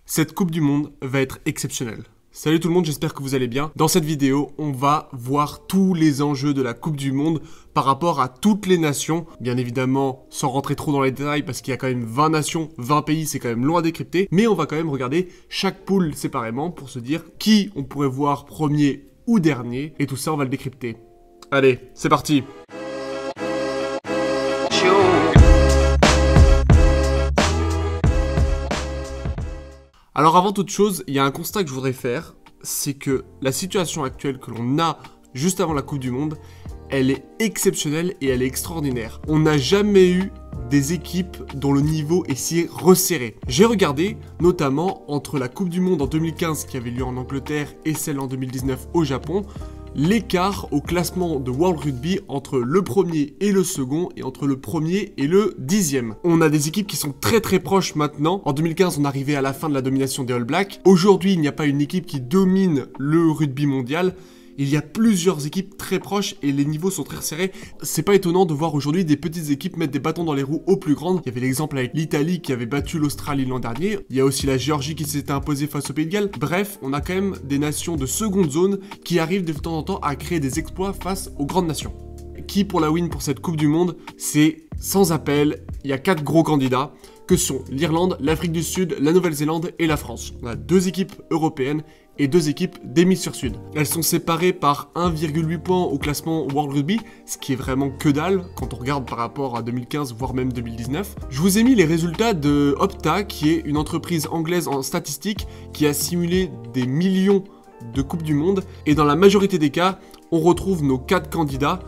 Cette Coupe du Monde va être exceptionnelle. Salut tout le monde, j'espère que vous allez bien. Dans cette vidéo, on va voir tous les enjeux de la Coupe du Monde par rapport à toutes les nations. Bien évidemment, sans rentrer trop dans les détails parce qu'il y a quand même 20 nations, 20 pays, c'est quand même long à décrypter. Mais on va quand même regarder chaque poule séparément pour se dire qui on pourrait voir premier ou dernier. Et tout ça, on va le décrypter. Allez, c'est parti! Alors avant toute chose, il y a un constat que je voudrais faire, c'est que la situation actuelle que l'on a juste avant la Coupe du Monde, elle est exceptionnelle et elle est extraordinaire. On n'a jamais eu des équipes dont le niveau est si resserré. J'ai regardé notamment entre la Coupe du Monde en 2015 qui avait lieu en Angleterre et celle en 2019 au Japon, l'écart au classement de World Rugby entre le premier et le second et entre le premier et le 10e. On a des équipes qui sont très proches maintenant. En 2015, on arrivait à la fin de la domination des All Blacks. Aujourd'hui, il n'y a pas une équipe qui domine le rugby mondial. Il y a plusieurs équipes très proches et les niveaux sont très resserrés. C'est pas étonnant de voir aujourd'hui des petites équipes mettre des bâtons dans les roues aux plus grandes. Il y avait l'exemple avec l'Italie qui avait battu l'Australie l'an dernier. Il y a aussi la Géorgie qui s'était imposée face au Pays de Galles. Bref, on a quand même des nations de seconde zone qui arrivent de temps en temps à créer des exploits face aux grandes nations. Qui pour la win pour cette Coupe du Monde? C'est sans appel. Il y a 4 gros candidats que sont l'Irlande, l'Afrique du Sud, la Nouvelle-Zélande et la France. On a 2 équipes européennes et 2 équipes d'hémisphère sud. Elles sont séparées par 1,8 points au classement World Rugby, ce qui est vraiment que dalle quand on regarde par rapport à 2015, voire même 2019. Je vous ai mis les résultats de Opta, qui est une entreprise anglaise en statistique qui a simulé des millions de Coupes du Monde. Et dans la majorité des cas, on retrouve nos 4 candidats.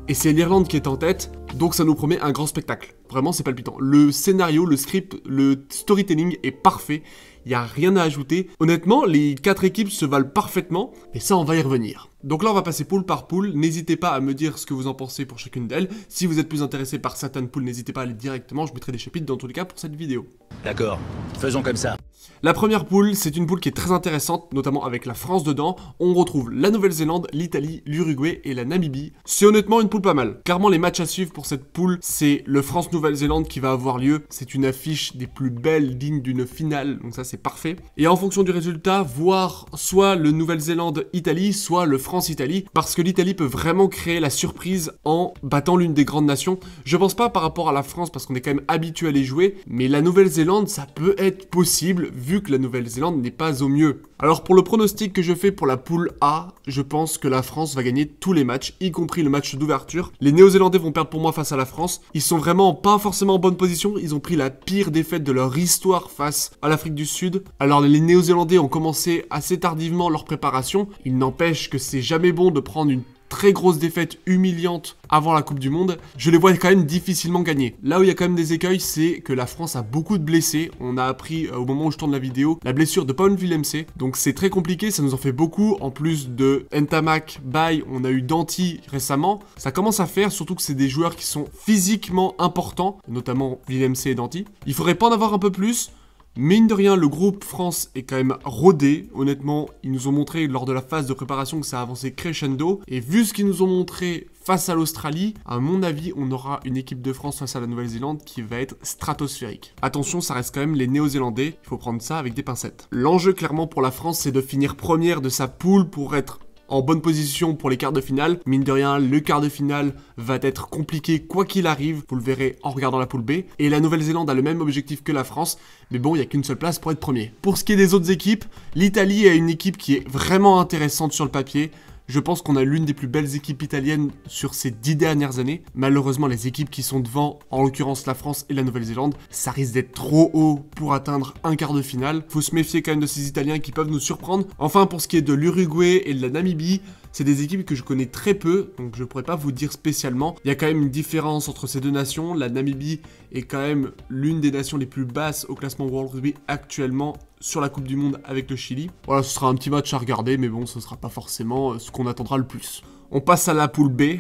Et c'est l'Irlande qui est en tête, donc ça nous promet un grand spectacle. Vraiment, c'est palpitant. Le scénario, le script, le storytelling est parfait. Il n'y a rien à ajouter. Honnêtement, les 4 équipes se valent parfaitement, et ça, on va y revenir. Donc là, on va passer poule par poule. N'hésitez pas à me dire ce que vous en pensez pour chacune d'elles. Si vous êtes plus intéressé par certaines poules, n'hésitez pas à aller directement. Je mettrai des chapitres dans tous les cas pour cette vidéo. D'accord, faisons comme ça. La première poule, c'est une poule qui est très intéressante, notamment avec la France dedans. On retrouve la Nouvelle-Zélande, l'Italie, l'Uruguay et la Namibie. C'est honnêtement une poule pas mal. Clairement, les matchs à suivre pour cette poule, c'est le France-Nouvelle-Zélande qui va avoir lieu. C'est une affiche des plus belles, digne d'une finale, donc ça c'est parfait. Et en fonction du résultat, voir soit le Nouvelle-Zélande-Italie, soit le France-Italie, parce que l'Italie peut vraiment créer la surprise en battant l'une des grandes nations. Je pense pas par rapport à la France, parce qu'on est quand même habitué à les jouer, mais la Nouvelle-Zélande, ça peut être possible, vu que la Nouvelle-Zélande n'est pas au mieux. Alors pour le pronostic que je fais pour la poule A, je pense que la France va gagner tous les matchs, y compris le match d'ouverture. Les Néo-Zélandais vont perdre pour moi face à la France. Ils sont vraiment pas forcément en bonne position, ils ont pris la pire défaite de leur histoire face à l'Afrique du Sud. Alors les Néo-Zélandais ont commencé assez tardivement leur préparation, il n'empêche que c'est jamais bon de prendre une très grosse défaite humiliante avant la Coupe du Monde, je les vois quand même difficilement gagner. Là où il y a quand même des écueils, c'est que la France a beaucoup de blessés. On a appris au moment où je tourne la vidéo la blessure de Paul Willemse, donc c'est très compliqué, ça nous en fait beaucoup. En plus de Ntamak, Bay, on a eu Danty récemment. Ça commence à faire, surtout que c'est des joueurs qui sont physiquement importants, notamment Willemse et Danty. Il faudrait pas en avoir un peu plus. Mine de rien, le groupe France est quand même rodé. Honnêtement, ils nous ont montré lors de la phase de préparation que ça a avancé crescendo. Et vu ce qu'ils nous ont montré face à l'Australie, à mon avis, on aura une équipe de France face à la Nouvelle-Zélande qui va être stratosphérique. Attention, ça reste quand même les Néo-Zélandais. Il faut prendre ça avec des pincettes. L'enjeu clairement pour la France, c'est de finir première de sa poule pour être en bonne position pour les quarts de finale. Mine de rien, le quart de finale va être compliqué quoi qu'il arrive. Vous le verrez en regardant la poule B. Et la Nouvelle-Zélande a le même objectif que la France. Mais bon, il n'y a qu'une seule place pour être premier. Pour ce qui est des autres équipes, l'Italie a une équipe qui est vraiment intéressante sur le papier. Je pense qu'on a l'une des plus belles équipes italiennes sur ces 10 dernières années. Malheureusement, les équipes qui sont devant, en l'occurrence la France et la Nouvelle-Zélande, ça risque d'être trop haut pour atteindre un quart de finale. Faut se méfier quand même de ces Italiens qui peuvent nous surprendre. Enfin, pour ce qui est de l'Uruguay et de la Namibie, c'est des équipes que je connais très peu, donc je ne pourrais pas vous dire spécialement. Il y a quand même une différence entre ces deux nations. La Namibie est quand même l'une des nations les plus basses au classement World Rugby actuellement sur la Coupe du Monde avec le Chili. Voilà, ce sera un petit match à regarder, mais bon, ce ne sera pas forcément ce qu'on attendra le plus. On passe à la poule B.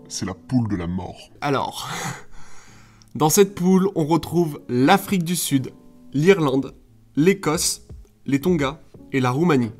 C'est la poule de la mort. Alors, dans cette poule, on retrouve l'Afrique du Sud, l'Irlande, l'Écosse, les Tonga et la Roumanie.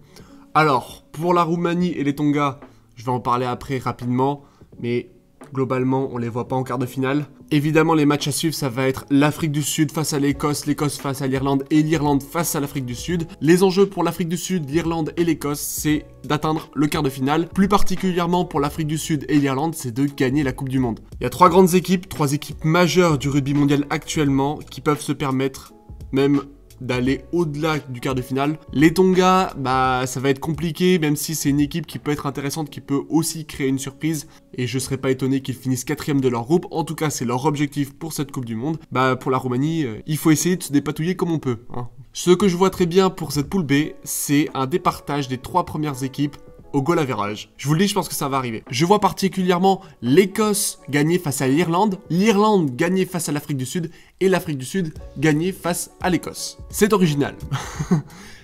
Alors, pour la Roumanie et les Tonga, je vais en parler après rapidement, mais Globalement, on les voit pas en quart de finale. Évidemment, les matchs à suivre, ça va être l'Afrique du Sud face à l'Écosse, l'Écosse face à l'Irlande et l'Irlande face à l'Afrique du Sud. Les enjeux pour l'Afrique du Sud, l'Irlande et l'Écosse, c'est d'atteindre le quart de finale. Plus particulièrement pour l'Afrique du Sud et l'Irlande, c'est de gagner la Coupe du Monde. Il y a 3 grandes équipes, 3 équipes majeures du rugby mondial actuellement qui peuvent se permettre même d'aller au-delà du quart de finale. Les Tonga, ça va être compliqué, même si c'est une équipe qui peut être intéressante, qui peut aussi créer une surprise, et je serais pas étonné qu'ils finissent 4e de leur groupe. En tout cas, c'est leur objectif pour cette Coupe du Monde. Pour la Roumanie, il faut essayer de se dépatouiller comme on peut, hein. Ce que je vois très bien pour cette poule B, c'est un départage des 3 premières équipes au goal average. Je vous le dis, je pense que ça va arriver. Je vois particulièrement l'Écosse gagner face à l'Irlande, l'Irlande gagner face à l'Afrique du Sud, et l'Afrique du Sud gagner face à l'Écosse. C'est original.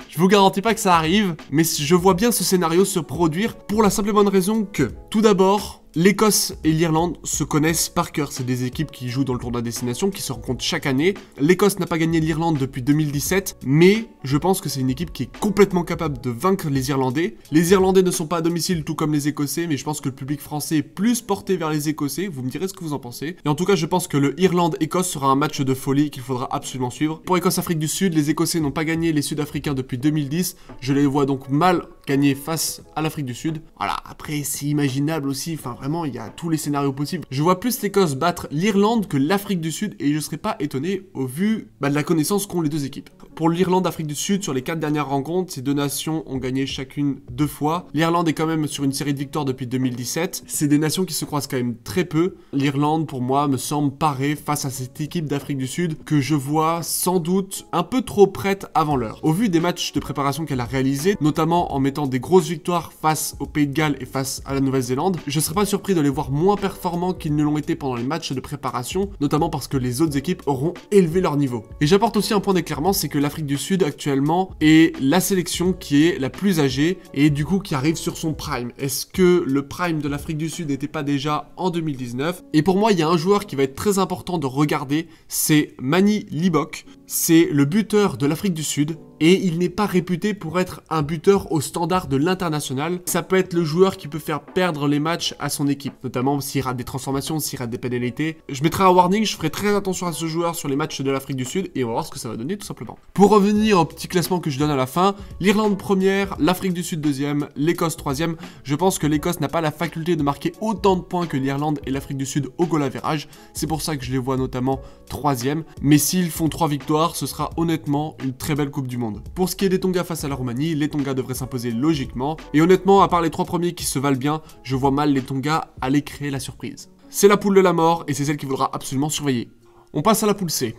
Je vous garantis pas que ça arrive, mais je vois bien ce scénario se produire pour la simple et bonne raison que, tout d'abord, l'Écosse et l'Irlande se connaissent par cœur. C'est des équipes qui jouent dans le tournoi destination, qui se rencontrent chaque année. L'Écosse n'a pas gagné l'Irlande depuis 2017, mais je pense que c'est une équipe qui est complètement capable de vaincre les Irlandais. Les Irlandais ne sont pas à domicile, tout comme les Écossais, mais je pense que le public français est plus porté vers les Écossais. Vous me direz ce que vous en pensez. Et en tout cas, je pense que le Irlande-Écosse sera un match de folie qu'il faudra absolument suivre. Pour Écosse-Afrique du Sud, les Écossais n'ont pas gagné les Sud-Africains depuis 2010. Je les vois donc mal gagner face à l'Afrique du Sud. Voilà, après, c'est imaginable aussi, vraiment, il y a tous les scénarios possibles. Je vois plus l'Écosse battre l'Irlande que l'Afrique du Sud et je serais pas étonné au vu de la connaissance qu'ont les deux équipes. Pour l'Irlande-Afrique du Sud, sur les 4 dernières rencontres, ces deux nations ont gagné chacune 2 fois. L'Irlande est quand même sur une série de victoires depuis 2017. C'est des nations qui se croisent quand même très peu. L'Irlande, pour moi, me semble parée face à cette équipe d'Afrique du Sud que je vois sans doute un peu trop prête avant l'heure. Au vu des matchs de préparation qu'elle a réalisés, notamment en mettant des grosses victoires face au Pays de Galles et face à la Nouvelle-Zélande, je serais pas surpris de les voir moins performants qu'ils ne l'ont été pendant les matchs de préparation, notamment parce que les autres équipes auront élevé leur niveau. Et j'apporte aussi un point d'éclairement, c'est que l'Afrique du Sud actuellement est la sélection qui est la plus âgée et du coup qui arrive sur son prime. Est-ce que le prime de l'Afrique du Sud n'était pas déjà en 2019? Et pour moi, il y a un joueur qui va être très important de regarder, c'est Mani Libbok. C'est le buteur de l'Afrique du Sud et il n'est pas réputé pour être un buteur au standard de l'international. Ça peut être le joueur qui peut faire perdre les matchs à son équipe, notamment s'il rate des transformations, s'il rate des pénalités. Je mettrai un warning, je ferai très attention à ce joueur sur les matchs de l'Afrique du Sud et on va voir ce que ça va donner tout simplement. Pour revenir au petit classement que je donne à la fin, l'Irlande première, l'Afrique du Sud deuxième, l'Écosse troisième. Je pense que l'Écosse n'a pas la faculté de marquer autant de points que l'Irlande et l'Afrique du Sud au goal average. C'est pour ça que je les vois notamment troisième. Mais s'ils font 3 victoires, ce sera honnêtement une très belle Coupe du Monde. Pour ce qui est des Tonga face à la Roumanie, les Tonga devraient s'imposer logiquement. Et honnêtement, à part les 3 premiers qui se valent bien, je vois mal les Tonga aller créer la surprise. C'est la poule de la mort et c'est celle qu'il faudra absolument surveiller. On passe à la poule C.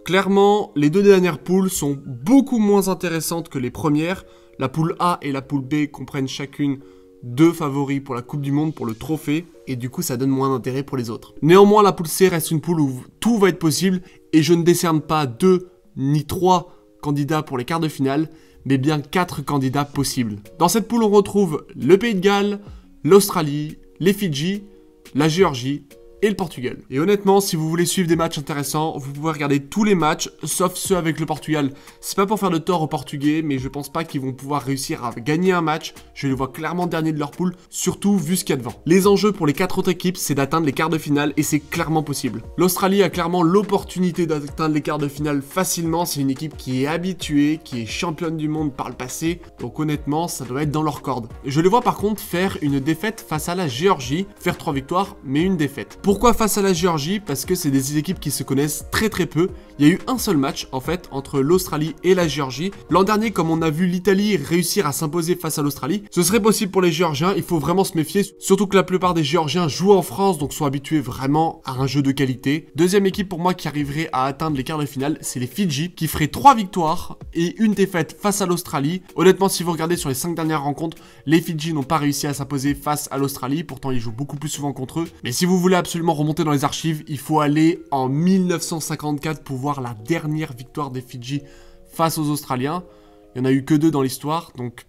Clairement, les 2 dernières poules sont beaucoup moins intéressantes que les premières. La poule A et la poule B comprennent chacune 2 favoris pour la Coupe du Monde, pour le trophée, et du coup ça donne moins d'intérêt pour les autres. Néanmoins, la poule C reste une poule où tout va être possible, et je ne décerne pas 2 ni 3 candidats pour les quarts de finale, mais bien 4 candidats possibles. Dans cette poule, on retrouve le Pays de Galles, l'Australie, les Fidji, la Géorgie et le Portugal. Et honnêtement, si vous voulez suivre des matchs intéressants, vous pouvez regarder tous les matchs, sauf ceux avec le Portugal. C'est pas pour faire de tort aux Portugais, mais je pense pas qu'ils vont pouvoir réussir à gagner un match. Je les vois clairement derniers de leur poule, surtout vu ce qu'il y a devant. Les enjeux pour les 4 autres équipes, c'est d'atteindre les quarts de finale, et c'est clairement possible. L'Australie a clairement l'opportunité d'atteindre les quarts de finale facilement. C'est une équipe qui est habituée, qui est championne du monde par le passé, donc honnêtement, ça doit être dans leur corde. Je les vois par contre faire une défaite face à la Géorgie, faire 3 victoires, mais une défaite. Pourquoi face à la Géorgie? Parce que c'est des équipes qui se connaissent très peu. Il y a eu un seul match en fait entre l'Australie et la Géorgie. L'an dernier, comme on a vu l'Italie réussir à s'imposer face à l'Australie, ce serait possible pour les Géorgiens. Il faut vraiment se méfier, surtout que la plupart des Géorgiens jouent en France, donc sont habitués vraiment à un jeu de qualité. Deuxième équipe pour moi qui arriverait à atteindre les quarts de finale, c'est les Fidji, qui feraient 3 victoires et une défaite face à l'Australie. Honnêtement, si vous regardez sur les 5 dernières rencontres, les Fidji n'ont pas réussi à s'imposer face à l'Australie, pourtant ils jouent beaucoup plus souvent contre eux. Mais si vous voulez absolument remonter dans les archives, il faut aller en 1954 pour voir la dernière victoire des Fidji face aux Australiens. Il n'y en a eu que 2 dans l'histoire, donc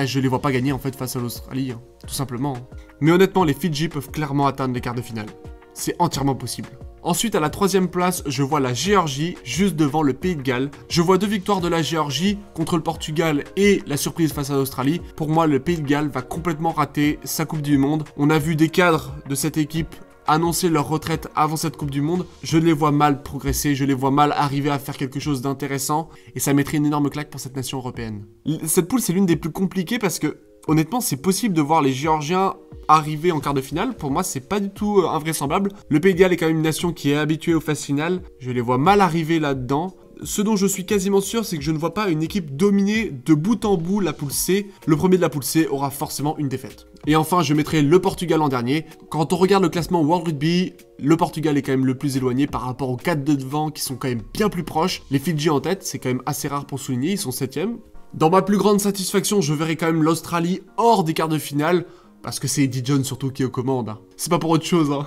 je les vois pas gagner en fait face à l'Australie, tout simplement. Mais honnêtement, les Fidji peuvent clairement atteindre les quarts de finale. C'est entièrement possible. Ensuite, à la 3e place, je vois la Géorgie, juste devant le Pays de Galles. Je vois 2 victoires de la Géorgie contre le Portugal et la surprise face à l'Australie. Pour moi, le Pays de Galles va complètement rater sa Coupe du Monde. On a vu des cadres de cette équipe annoncer leur retraite avant cette Coupe du Monde. Je les vois mal progresser, je les vois mal arriver à faire quelque chose d'intéressant, et ça mettrait une énorme claque pour cette nation européenne. Cette poule, c'est l'une des plus compliquées parce que, honnêtement, c'est possible de voir les Géorgiens arriver en quart de finale. Pour moi, c'est pas du tout invraisemblable. Le Pays de Galles est quand même une nation qui est habituée aux phases finales. Je les vois mal arriver là-dedans. Ce dont je suis quasiment sûr, c'est que je ne vois pas une équipe dominer de bout en bout la poule C. Le premier de la poule C aura forcément une défaite. Et enfin, je mettrai le Portugal en dernier. Quand on regarde le classement World Rugby, le Portugal est quand même le plus éloigné par rapport aux 4 de devant qui sont quand même bien plus proches. Les Fidji en tête, c'est quand même assez rare pour souligner, ils sont 7e. Dans ma plus grande satisfaction, je verrai quand même l'Australie hors des quarts de finale, parce que c'est Eddie Jones surtout qui est aux commandes. Hein. C'est pas pour autre chose. Hein.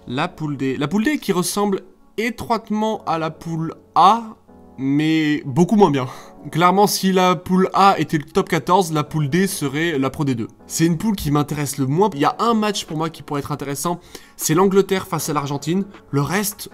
La poule D. La poule D qui ressemble étroitement à la poule A, mais beaucoup moins bien. Clairement, si la poule A était le top 14, la poule D serait la Pro D2. C'est une poule qui m'intéresse le moins. Il y a un match pour moi qui pourrait être intéressant, c'est l'Angleterre face à l'Argentine. Le reste,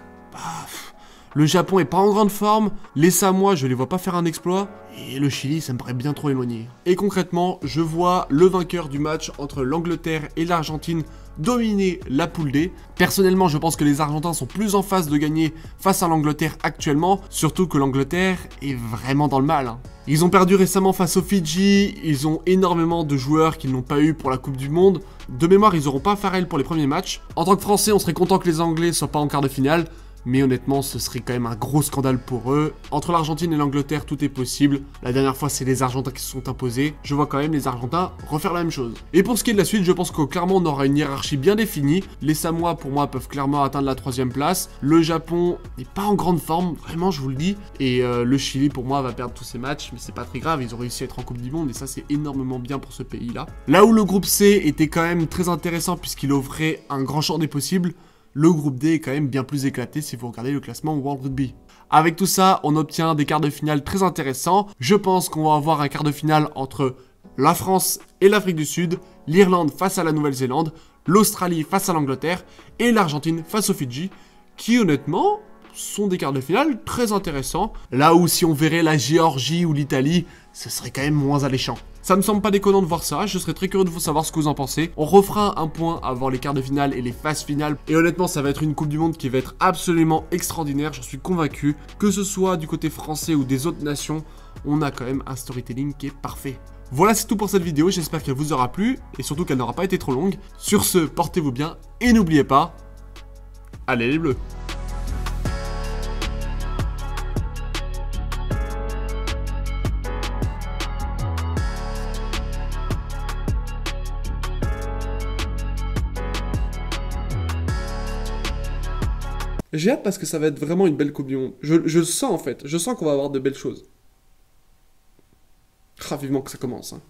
le Japon est pas en grande forme, les Samoa, je les vois pas faire un exploit, et le Chili, ça me paraît bien trop éloigné. Et concrètement, je vois le vainqueur du match entre l'Angleterre et l'Argentine dominer la poule D. Personnellement, je pense que les Argentins sont plus en phase de gagner face à l'Angleterre actuellement, surtout que l'Angleterre est vraiment dans le mal. Hein. Ils ont perdu récemment face aux Fidji, ils ont énormément de joueurs qu'ils n'ont pas eu pour la Coupe du Monde. De mémoire, ils n'auront pas Farrell pour les premiers matchs. En tant que Français, on serait content que les Anglais soient pas en quart de finale, mais honnêtement, ce serait quand même un gros scandale pour eux. Entre l'Argentine et l'Angleterre, tout est possible. La dernière fois, c'est les Argentins qui se sont imposés. Je vois quand même les Argentins refaire la même chose. Et pour ce qui est de la suite, je pense que clairement, on aura une hiérarchie bien définie. Les Samoa, pour moi, peuvent clairement atteindre la 3e place. Le Japon n'est pas en grande forme, vraiment, je vous le dis. Et le Chili, pour moi, va perdre tous ses matchs, mais c'est pas très grave. Ils ont réussi à être en Coupe du Monde, et ça, c'est énormément bien pour ce pays-là. Là où le groupe C était quand même très intéressant, puisqu'il offrait un grand champ des possibles, le groupe D est quand même bien plus éclaté si vous regardez le classement World Rugby. Avec tout ça, on obtient des quarts de finale très intéressants. Je pense qu'on va avoir un quart de finale entre la France et l'Afrique du Sud, l'Irlande face à la Nouvelle-Zélande, l'Australie face à l'Angleterre et l'Argentine face aux Fidji, qui honnêtement sont des quarts de finale très intéressants. Là où si on verrait la Géorgie ou l'Italie, ce serait quand même moins alléchant. Ça me semble pas déconnant de voir ça, je serais très curieux de vous savoir ce que vous en pensez. On refera un point avant les quarts de finale et les phases finales. Et honnêtement, ça va être une Coupe du Monde qui va être absolument extraordinaire, j'en suis convaincu. Que ce soit du côté français ou des autres nations, on a quand même un storytelling qui est parfait. Voilà, c'est tout pour cette vidéo, j'espère qu'elle vous aura plu, et surtout qu'elle n'aura pas été trop longue. Sur ce, portez-vous bien, et n'oubliez pas, allez les Bleus! J'ai hâte parce que ça va être vraiment une belle Coupe du Monde. Je le sens en fait. Je sens qu'on va avoir de belles choses. Ah, vivement que ça commence. Hein.